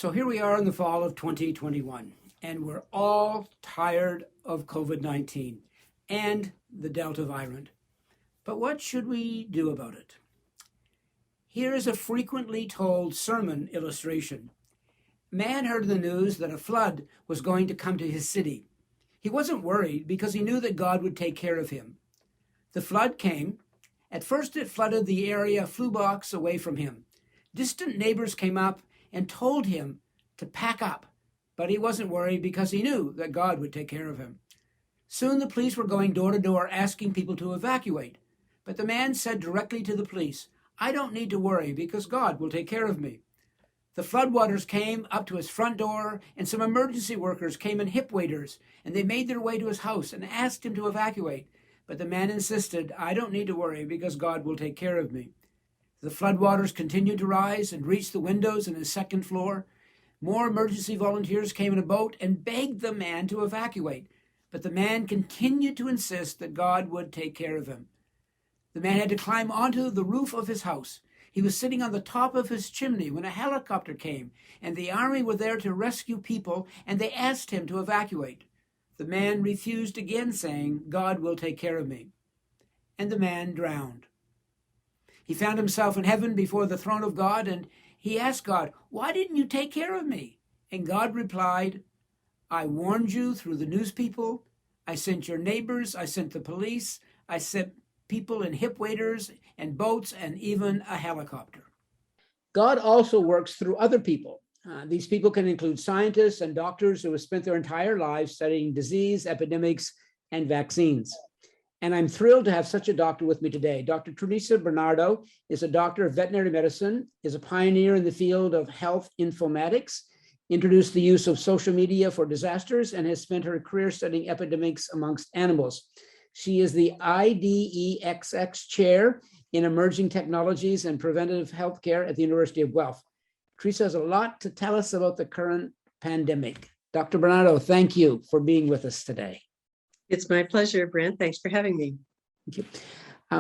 So here we are in the fall of 2021, and we're all tired of COVID-19 and the Delta variant. But what should we do about it? Here is a frequently told sermon illustration. A man heard in the news that a flood was going to come to his city. He wasn't worried because he knew that God would take care of him. The flood came. At first it flooded the area a few blocks away from him. Distant neighbors came up and told him to pack up, but he wasn't worried because he knew that God would take care of him. Soon the police were going door to door asking people to evacuate, but the man said directly to the police, "I don't need to worry because God will take care of me." The floodwaters came up to his front door, and some emergency workers came in hip waders, and they made their way to his house and asked him to evacuate. But the man insisted, "I don't need to worry because God will take care of me." The floodwaters continued to rise and reached the windows in his second floor. More emergency volunteers came in a boat and begged the man to evacuate, but the man continued to insist that God would take care of him. The man had to climb onto the roof of his house. He was sitting on the top of his chimney when a helicopter came, and the army were there to rescue people, and they asked him to evacuate. The man refused again, saying, "God will take care of me." And the man drowned. He found himself in heaven before the throne of God, and he asked God, "Why didn't you take care of me?" And God replied, "I warned you through the news people. I sent your neighbors. I sent the police. I sent people in hip waders and boats and even a helicopter." God also works through other people. These people can include scientists and doctors who have spent their entire lives studying disease, epidemics, and vaccines. And I'm thrilled to have such a doctor with me today. Dr. Theresa Bernardo is a doctor of veterinary medicine, is a pioneer in the field of health informatics, introduced the use of social media for disasters, and has spent her career studying epidemics amongst animals. She is the IDEXX chair in emerging technologies and preventative healthcare at the University of Guelph. Theresa has a lot to tell us about the current pandemic. Dr. Bernardo, thank you for being with us today. It's my pleasure, Brent. Thanks for having me. Thank you.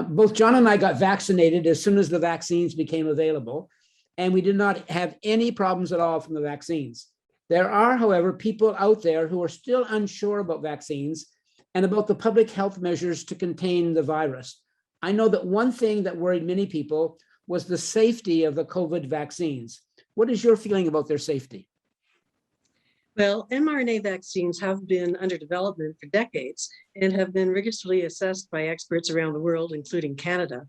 Both John and I got vaccinated as soon as the vaccines became available, and we did not have any problems at all from the vaccines. There are, however, people out there who are still unsure about vaccines and about the public health measures to contain the virus. I know that one thing that worried many people was the safety of the COVID vaccines. What is your feeling about their safety? Well, mRNA vaccines have been under development for decades and have been rigorously assessed by experts around the world, including Canada.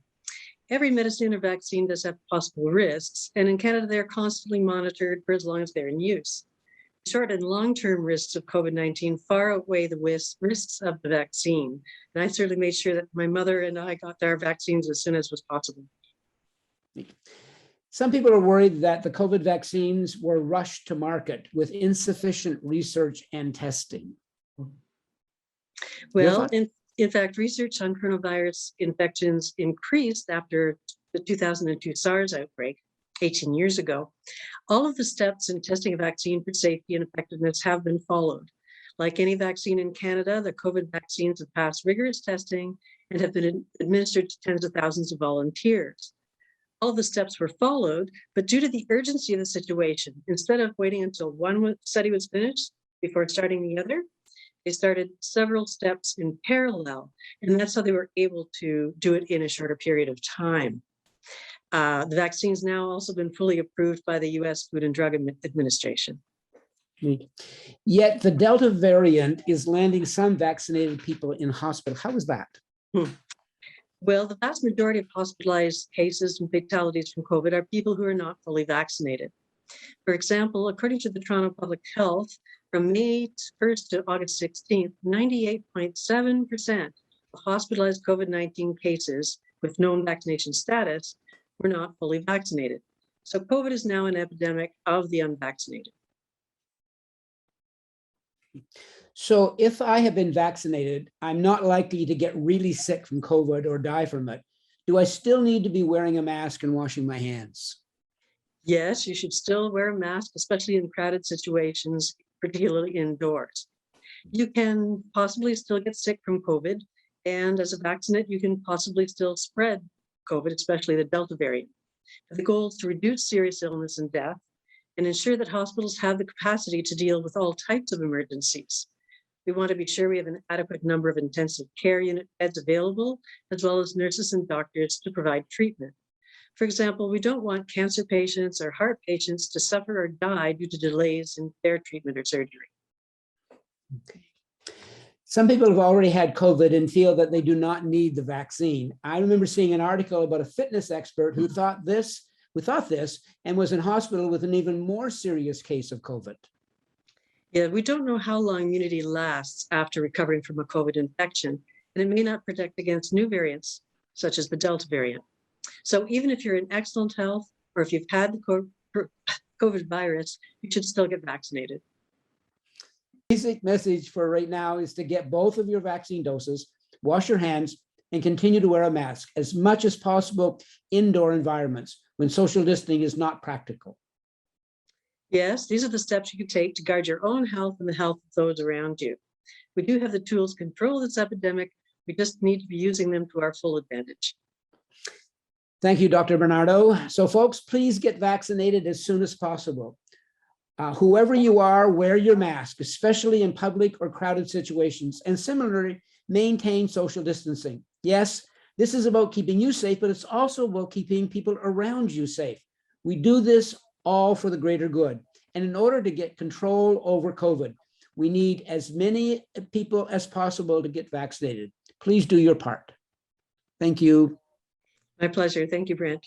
Every medicine or vaccine does have possible risks, and in Canada, they're constantly monitored for as long as they're in use. Short and long-term risks of COVID-19 far outweigh the risks of the vaccine. And I certainly made sure that my mother and I got our vaccines as soon as was possible. Some people are worried that the COVID vaccines were rushed to market with insufficient research and testing. Well, in fact, research on coronavirus infections increased after the 2002 SARS outbreak 18 years ago. All of the steps in testing a vaccine for safety and effectiveness have been followed. Like any vaccine in Canada, the COVID vaccines have passed rigorous testing and have been administered to tens of thousands of volunteers. All of the steps were followed, but due to the urgency of the situation, instead of waiting until one study was finished before starting the other, they started several steps in parallel, and that's how they were able to do it in a shorter period of time. The vaccine's now also been fully approved by the U.S. Food and Drug Administration. Yet the Delta variant is landing some vaccinated people in hospital. How is that? Well, the vast majority of hospitalized cases and fatalities from COVID are people who are not fully vaccinated. For example, according to the Toronto Public Health, from May 1st to August 16th, 98.7% of hospitalized COVID-19 cases with known vaccination status were not fully vaccinated. So COVID is now an epidemic of the unvaccinated. So if I have been vaccinated, I'm not likely to get really sick from COVID or die from it. Do I still need to be wearing a mask and washing my hands? Yes, you should still wear a mask, especially in crowded situations, particularly indoors. You can possibly still get sick from COVID, and as a vaccinate, you can possibly still spread COVID, especially the Delta variant. The goal is to reduce serious illness and death, and ensure that hospitals have the capacity to deal with all types of emergencies. We want to be sure we have an adequate number of intensive care unit beds available, as well as nurses and doctors to provide treatment. For example, we don't want cancer patients or heart patients to suffer or die due to delays in their treatment or surgery. Okay. Some people have already had COVID and feel that they do not need the vaccine. I remember seeing an article about a fitness expert who thought this and was in hospital with an even more serious case of COVID. Yeah, we don't know how long immunity lasts after recovering from a COVID infection, and it may not protect against new variants, such as the Delta variant. So even if you're in excellent health, or if you've had the COVID virus, you should still get vaccinated. Basic message for right now is to get both of your vaccine doses, wash your hands, and continue to wear a mask as much as possible indoor environments when social distancing is not practical. Yes, these are the steps you can take to guard your own health and the health of those around you. We do have the tools to control this epidemic. We just need to be using them to our full advantage. Thank you, Dr. Bernardo. So folks, please get vaccinated as soon as possible. Whoever you are, wear your mask, especially in public or crowded situations, and similarly, maintain social distancing. Yes, this is about keeping you safe, but it's also about keeping people around you safe. We do this all for the greater good. And in order to get control over COVID, we need as many people as possible to get vaccinated. Please do your part. Thank you. My pleasure. Thank you, Brent.